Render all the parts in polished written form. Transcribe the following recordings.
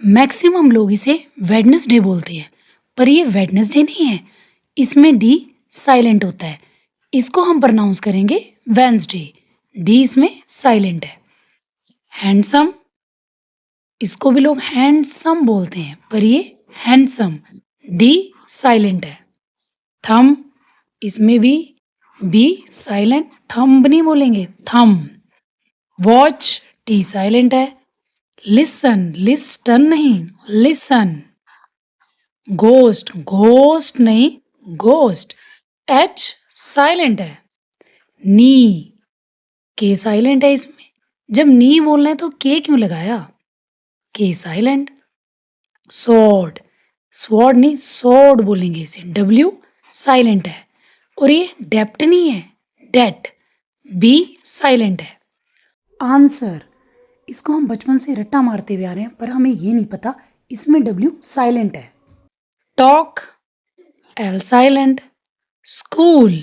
Maximum लोग इसे Wednesday बोलते हैं, पर ये वेडनेसडे नहीं है, इसमें डी साइलेंट होता है। इसको हम प्रोनाउंस करेंगे वेंसडे, डी इसमें साइलेंट है। हैंडसम, इसको भी लोग हैंडसम बोलते हैं, पर ये हैंडसम, डी साइलेंट है। थम, इसमें भी बी साइलेंट, थंब नहीं बोलेंगे, थम। वॉच, टी साइलेंट है। लिसन, लिस्टन नहीं, लिसन। घोस्ट, घोस्ट नहीं, घोस्ट, एच साइलेंट है। नी, के साइलेंट है इसमें। जब नी बोलना है तो के क्यों लगाया, के साइलेंट। स्वॉर्ड, स्वॉर्ड नहीं स्वॉर्ड बोलेंगे इसे, डब्ल्यू साइलेंट है। और ये डेप्ट नहीं है, डेट, बी साइलेंट है। आंसर, इसको हम बचपन से रट्टा मारते हुए आ रहे हैं, पर हमें ये नहीं पता इसमें डब्ल्यू साइलेंट है। Talk, L silent. School,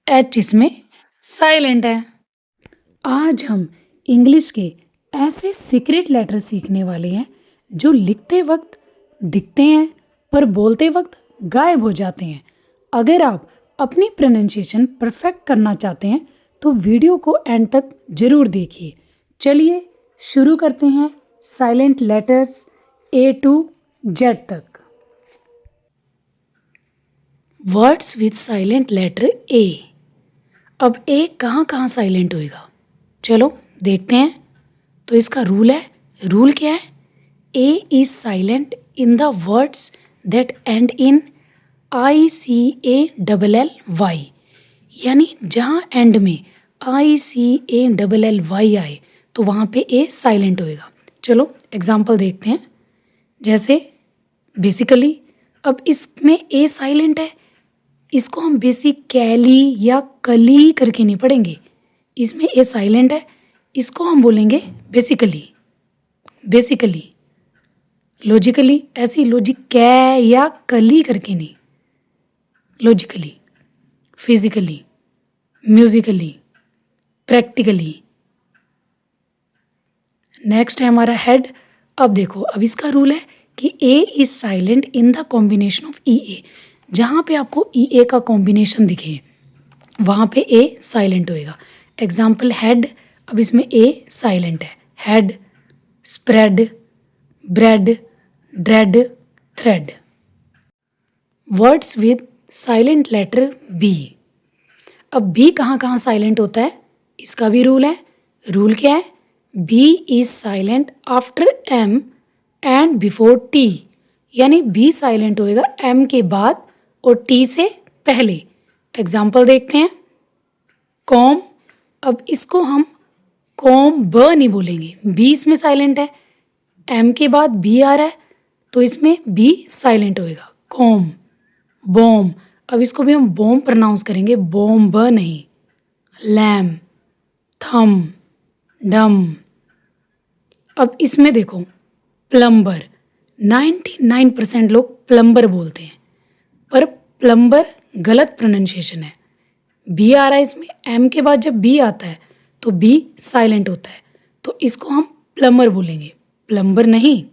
H इसमें साइलेंट है। आज हम इंग्लिश के ऐसे सीक्रेट लेटर सीखने वाले हैं जो लिखते वक्त दिखते हैं पर बोलते वक्त गायब हो जाते हैं। अगर आप अपनी प्रोनाउंसिएशन परफेक्ट करना चाहते हैं तो वीडियो को एंड तक ज़रूर देखिए। चलिए शुरू करते हैं silent letters A to Z तक। Words with silent letter A. अब ए कहाँ कहाँ साइलेंट होएगा, चलो देखते हैं। तो इसका रूल है, रूल क्या है, A is silent in the words that end in I C A double L Y, यानी जहाँ एंड में I C A double L Y आए तो वहाँ पे ए साइलेंट होएगा। चलो एग्जाम्पल देखते हैं। जैसे बेसिकली, अब इसमें ए साइलेंट है, इसको हम बेसिकली या कली करके नहीं पढ़ेंगे। इसमें ए साइलेंट है, इसको हम बोलेंगे बेसिकली, बेसिकली। लॉजिकली, ऐसी लॉजिक कै या कली करके नहीं, logically. Physically, Musically, practically. Next है हमारा हेड। अब देखो, अब इसका रूल है कि A is silent in the combination of E A. जहाँ पे आपको ई ए का कॉम्बिनेशन दिखे वहाँ पे ए साइलेंट होएगा। एग्जाम्पल हेड, अब इसमें ए साइलेंट है। Head, spread, bread, dread, thread. Words with silent letter B. अब बी कहाँ कहाँ साइलेंट होता है, इसका भी रूल है। रूल क्या है, B is silent after M and before T, यानी बी साइलेंट होएगा एम के बाद और टी से पहले। एग्जाम्पल देखते हैं। कॉम, अब इसको हम कॉम ब नहीं बोलेंगे, बी इसमें साइलेंट है, एम के बाद बी आ रहा है तो इसमें बी साइलेंट होएगा। कॉम। बॉम, अब इसको भी हम बॉम प्रोनाउंस करेंगे, बॉम ब नहीं। लैम, थम, डम। अब इसमें देखो, प्लम्बर, 99% लोग प्लम्बर बोलते हैं, पर प्लम्बर गलत प्रोनाउंसिएशन है। बी आ रहा है इसमें, एम के बाद जब बी आता है तो बी साइलेंट होता है, तो इसको हम प्लम्बर बोलेंगे, प्लम्बर नहीं।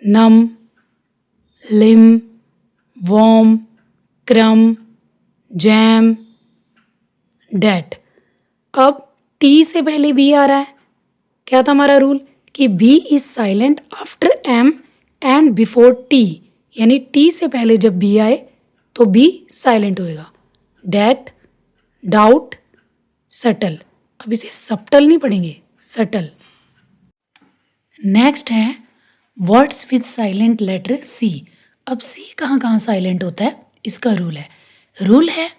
नम, लिम, वॉम, क्रम, जैम, डेट। अब टी से पहले बी आ रहा है, क्या था हमारा रूल कि B is silent after M and before T, यानी टी से पहले जब बी आए तो बी साइलेंट होएगा। Debt, doubt, subtle. अब इसे सप्टल नहीं पढ़ेंगे, सटल। नेक्स्ट है words with silent letter C. अब सी कहाँ कहाँ साइलेंट होता है, इसका रूल है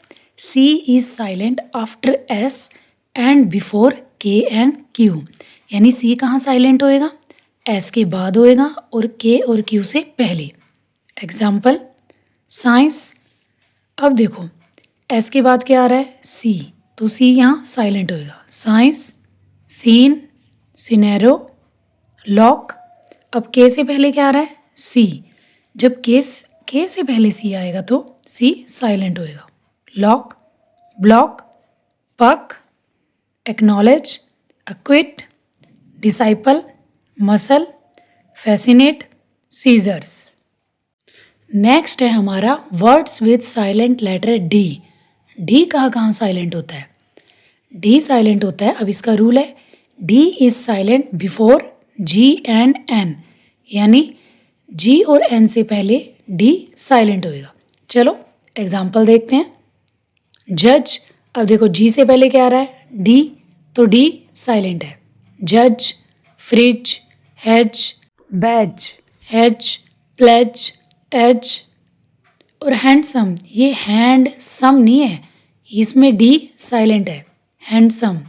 C is silent after S and before K and Q, यानी सी कहाँ साइलेंट होएगा, एस के बाद होएगा और के और क्यू से पहले। Example science. अब देखो, एस के बाद क्या आ रहा है, सी, तो सी यहाँ साइलेंट होएगा। Science, scene, scenario, lock. अब के से पहले क्या आ रहा है, सी, जब के से पहले सी आएगा तो सी साइलेंट होएगा। Lock, block, puck, acknowledge, acquit, disciple, muscle, fascinate, scissors. Next है हमारा words with silent letter D. D कहाँ कहाँ साइलेंट होता है? डी साइलेंट होता है, अब इसका रूल है D is silent before G and N, यानी जी और एन से पहले डी साइलेंट होएगा। चलो एग्जाम्पल देखते हैं। जज, अब देखो जी से पहले क्या आ रहा है? डी, तो डी साइलेंट है। जज, fridge, hedge, badge, hedge, pledge, edge और हैंडसम, ये हैंड सम नहीं है, इसमें डी साइलेंट है। हैंडसम,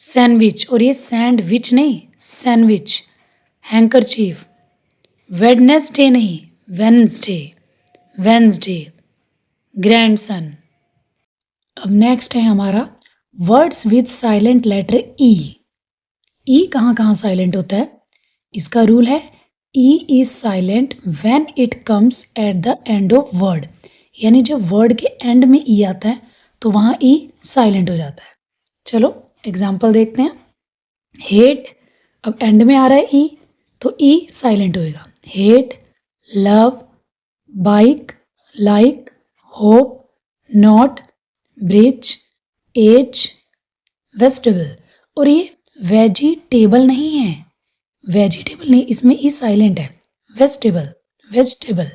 सैंडविच, और ये सैंडविच नहीं, सैंडविच। हैंकरचीफ, वेडनेसडे नहीं, वेंसडे, वेंसडे। ग्रैंडसन। अब नेक्स्ट है हमारा words with silent letter E. E कहाँ कहाँ साइलेंट होता है? इसका रूल है E is silent when it comes at the end of word, यानी जब वर्ड के एंड में ई आता है तो वहाँ ई साइलेंट हो जाता है। चलो एग्जाम्पल देखते हैं। हेट, अब एंड में आ रहा है ई, तो ई साइलेंट होएगा। Hate, love, bike, like, hope, note, bridge, edge, vegetable, और ये वेजिटेबल नहीं है, वेजिटेबल नहीं, इसमें ई साइलेंट है। Vegetable, vegetable.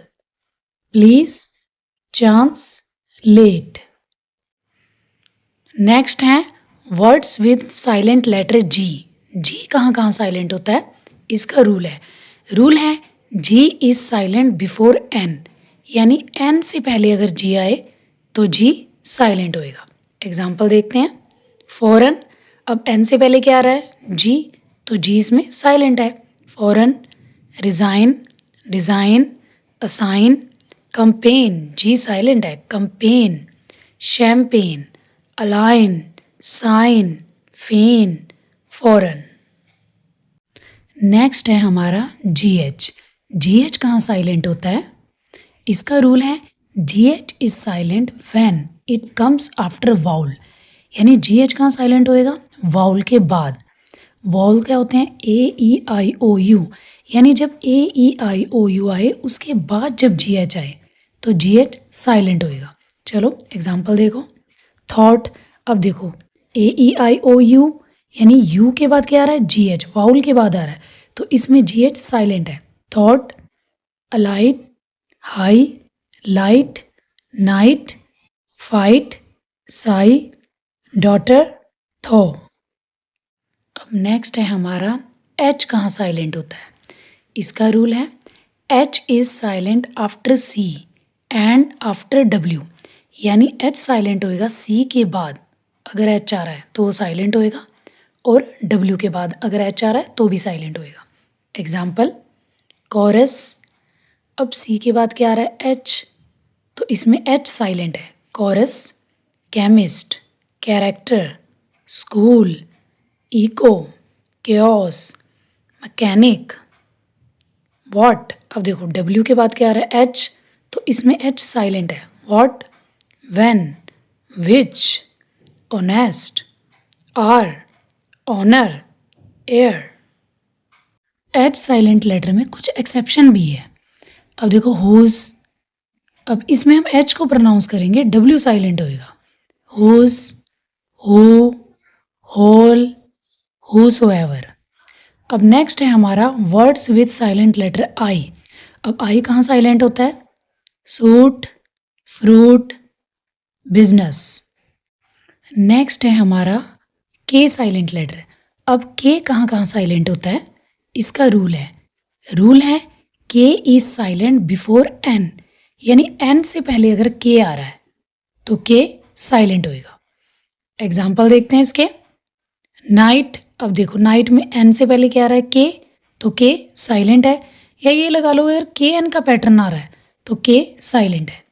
Please, chance, late. Next है words with silent letter G. G कहाँ कहाँ साइलेंट होता है? इसका रूल है G is silent before N, यानी एन से पहले अगर जी आए तो जी साइलेंट होएगा। एग्जाम्पल देखते हैं। फॉरन, अब एन से पहले क्या आ रहा है? जी, तो जी इसमें साइलेंट है। फॉरन, रिजाइन, डिज़ाइन, असाइन, कंपेन, जी साइलेंट है। कंपेन, शैम्पेन, अलाइन, साइन, फेन, फॉरन। नेक्स्ट है हमारा जी एच। जी एच कहाँ साइलेंट होता है? इसका रूल है जी H is silent when it comes after vowel, यानी जी एच कहाँ साइलेंट होएगा? वाउल के बाद। वाउल क्या होते हैं? ए ई आई ओ यू, यानी जब ए ई आई ओ यू आए उसके बाद जब जी एच आए तो जी एच साइलेंट होएगा। चलो एग्जाम्पल देखो। थॉट, अब देखो ए ई आई ओ यू, यानी यू के बाद क्या आ रहा है? जी एच, वाउल के बाद आ रहा है, तो इसमें जी एच साइलेंट है। Thought, alight, high, light, night, fight, sigh, daughter, though. अब नेक्स्ट है हमारा एच कहाँ साइलेंट होता है? इसका रूल है H is silent after C and after W, यानी एच साइलेंट होएगा सी के बाद, अगर एच आ रहा है तो वो साइलेंट होएगा, और डब्ल्यू के बाद अगर एच आ रहा है तो भी साइलेंट होएगा। एग्जाम्पल, कोरस, अब सी के बाद क्या आ रहा है? एच, तो इसमें एच साइलेंट है। Chorus, chemist, character, school, echo, chaos, mechanic, what, अब देखो डब्ल्यू के बाद क्या आ रहा है? एच, तो इसमें एच साइलेंट है। What, when, which, honest, hour, honour, heir. H silent letter में कुछ एक्सेप्शन भी है। अब देखो हुज, अब इसमें हम एच को प्रोनाउंस करेंगे, डब्ल्यू साइलेंट होएगा। Whose, who, whole, whosoever. अब नेक्स्ट है हमारा words with silent letter I. अब आई कहाँ साइलेंट होता है? Suit, fruit, business. नेक्स्ट है हमारा के साइलेंट लेटर। अब के कहाँ कहाँ साइलेंट होता है? इसका रूल है के इज साइलेंट बिफोर एन, यानी एन से पहले अगर के आ रहा है तो के साइलेंट होएगा। एग्जाम्पल देखते हैं इसके। नाइट, अब देखो नाइट में एन से पहले क्या आ रहा है? के, तो के साइलेंट है, या ये लगा लो अगर के एन का पैटर्न आ रहा है तो के साइलेंट है।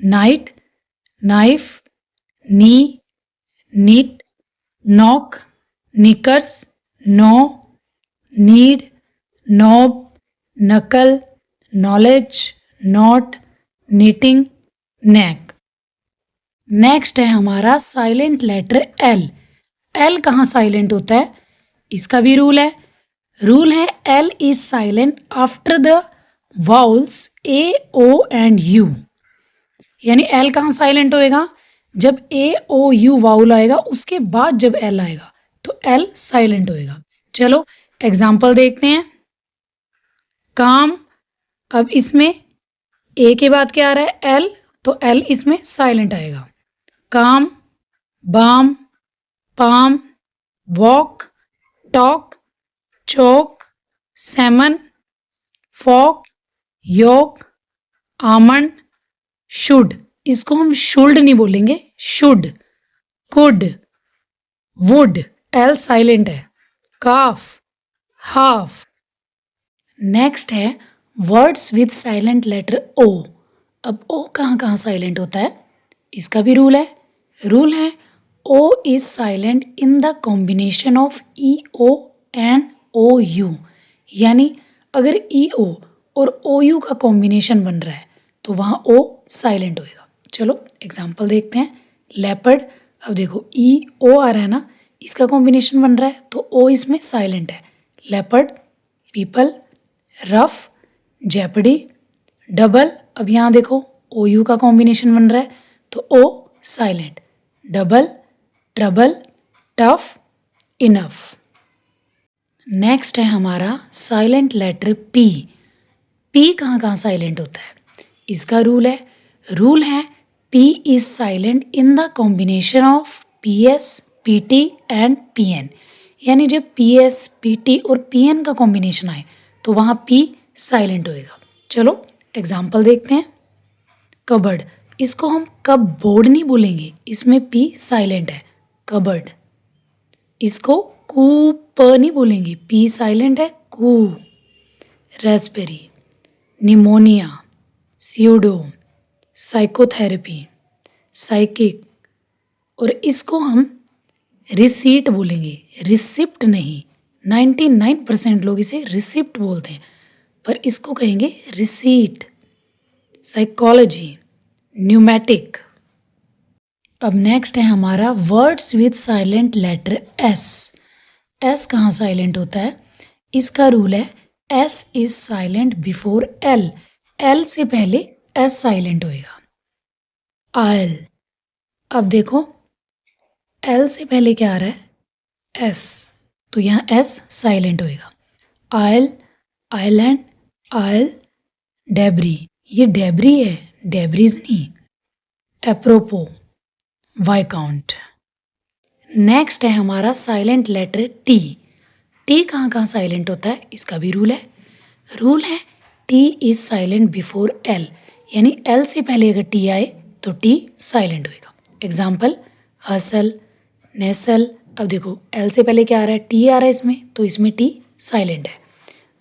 Knight, knife, knee, knit, knock, knickers, know, knead, knob, knuckle, knowledge, knot, knitting, knack. Next है हमारा साइलेंट लेटर एल। एल कहाँ साइलेंट होता है? इसका भी रूल है L is silent after the vowels A, O and U, यानी L कहाँ साइलेंट होएगा? जब ए, ओ, यू वाउल आएगा उसके बाद जब एल आएगा तो एल साइलेंट होएगा। चलो एग्जाम्पल देखते हैं। काम, अब इसमें ए के बाद क्या आ रहा है? एल, तो एल इसमें साइलेंट आएगा। Calm, balm, palm, walk, talk, chalk, salmon, folk, yolk, almond, should, इसको हम शुल्ड नहीं बोलेंगे, should, could, would, L silent है। Calf, half. नेक्स्ट है words with silent letter O. अब ओ कहाँ कहाँ साइलेंट होता है इसका भी रूल है। रूल है O is silent in the combination of E O and O U, यानी अगर ई ओ और ओ यू का कॉम्बिनेशन बन रहा है तो वहाँ ओ साइलेंट होएगा। चलो एग्जाम्पल देखते हैं। लेपर्ड, अब देखो ई ओ आ रहा है ना, इसका कॉम्बिनेशन बन रहा है तो ओ इसमें साइलेंट है। लेपर्ड, पीपल, रफ, जेपडी, डबल, अब यहाँ देखो ओ यू का कॉम्बिनेशन बन रहा है तो O silent. Double, trouble, tough, enough. Next है हमारा साइलेंट लेटर पी। पी कहाँ कहाँ साइलेंट होता है इसका रूल है P is silent in the combination of P S, P T and P N, यानी जब पी एस, पी टी और पी एन का कॉम्बिनेशन आए तो वहाँ पी साइलेंट होएगा। चलो एग्जाम्पल देखते हैं। कबर्ड, इसको हम कब बोर्ड नहीं बोलेंगे, इसमें पी साइलेंट है। कबर्ड, इसको कू प नहीं बोलेंगे, पी साइलेंट है। कू। रेस्पेरी, निमोनिया, स्यूडो, साइकोथेरेपी, साइकिक, और इसको हम रिसीट बोलेंगे, रिसिप्ट नहीं। 99% लोग इसे रिसिप्ट बोलते हैं पर इसको कहेंगे रिसीट। Psychology, pneumatic. अब नेक्स्ट है हमारा words with silent letter S. S कहाँ साइलेंट होता है इसका रूल है S is silent before L, L से पहले एस साइलेंट होएगा। आयल, अब देखो एल से पहले क्या आ रहा है? एस, तो यहाँ एस साइलेंट होएगा। आयल, आइलैंड, आयल, डेब्री, ये डेब्री है, डेब्रीज नहीं। एप्रोपो, वाइकाउंट। नेक्स्ट है हमारा साइलेंट लेटर टी। टी कहाँ कहाँ साइलेंट होता है इसका भी रूल है T is silent before L, यानी एल से पहले अगर टी आए तो टी साइलेंट होएगा। एग्जाम्पल हसल, नेसल, अब देखो एल से पहले क्या आ रहा है? टी आ रहा है इसमें, तो इसमें टी साइलेंट है।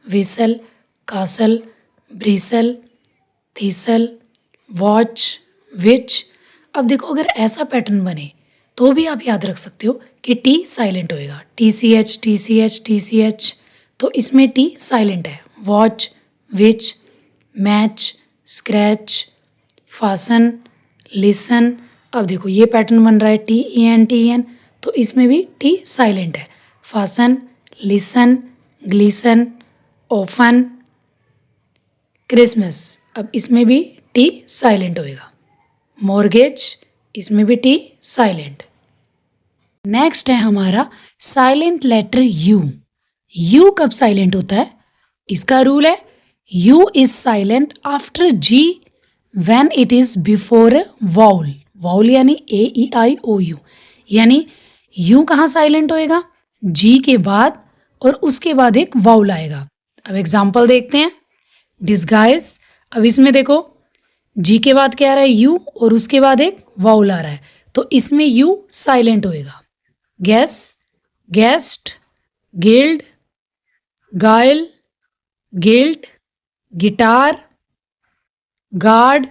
विसल, कासल, ब्रीसल, थीसल, वॉच, विच। अब देखो अगर ऐसा पैटर्न बने तो भी आप याद रख सकते हो कि टी साइलेंट होएगा। T C H, T C H, T C H, तो इसमें टी साइलेंट है। Watch, which, match, scratch, fasten, listen. अब देखो ये पैटर्न बन रहा है T E N, T N, तो इसमें भी टी साइलेंट है। Fasten, listen, glisten, often, Christmas, अब इसमें भी टी साइलेंट होएगा। मॉर्गेज, इसमें भी टी साइलेंट। नेक्स्ट है हमारा साइलेंट लेटर यू। यू कब साइलेंट होता है इसका रूल है U is silent after G when it is before vowel. Vowel यानी A E I O U, यानी यू कहाँ साइलेंट होएगा? जी के बाद, और उसके बाद एक वाउल आएगा। अब एग्जाम्पल देखते हैं। डिस्गाइज, अब इसमें देखो जी के बाद क्या आ रहा है? यू, और उसके बाद एक वाउल आ रहा है, तो इसमें यू साइलेंट होएगा। Guess, guest, guild, guile, guilt, guitar, guard,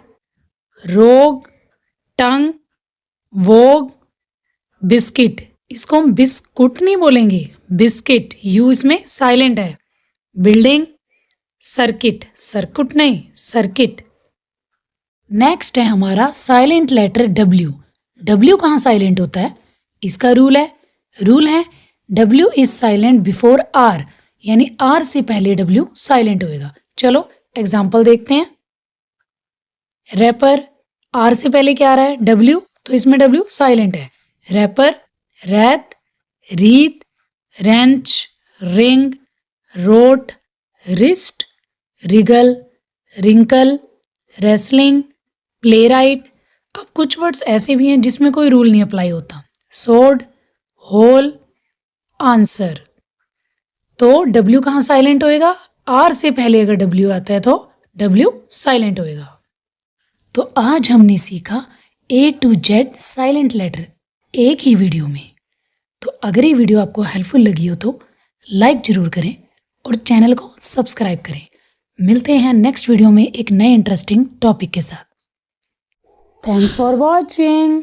rogue, tongue, vogue, biscuit, इसको हम बिस्कुट नहीं बोलेंगे, बिस्किट, यू इसमें साइलेंट है। बिल्डिंग, सर्किट, सर्कुट नहीं, सर्किट। नेक्स्ट है हमारा साइलेंट लेटर डब्ल्यू। डब्ल्यू कहाँ साइलेंट होता है इसका रूल है W is silent before R, यानी आर से पहले डब्ल्यू साइलेंट होएगा। चलो एग्जाम्पल देखते हैं। रैपर, आर से पहले क्या आ रहा है? डब्ल्यू, तो इसमें डब्ल्यू साइलेंट है। Wrapper, wrath, wreath, wrench, wring, wrote, wrist, wriggle, wrinkle, wrestling, playwright. अब कुछ वर्ड्स ऐसे भी हैं जिसमें कोई रूल नहीं अप्लाई होता। सोड, होल, आंसर। तो डब्ल्यू कहाँ साइलेंट होएगा? आर से पहले अगर डब्ल्यू आता है तो डब्ल्यू साइलेंट होएगा। तो आज हमने सीखा ए टू जेड साइलेंट लेटर एक ही वीडियो में। तो अगर ये वीडियो आपको हेल्पफुल लगी हो तो लाइक ज़रूर करें और चैनल को सब्सक्राइब करें। मिलते हैं नेक्स्ट वीडियो में एक नए इंटरेस्टिंग टॉपिक के साथ। Thanks for watching.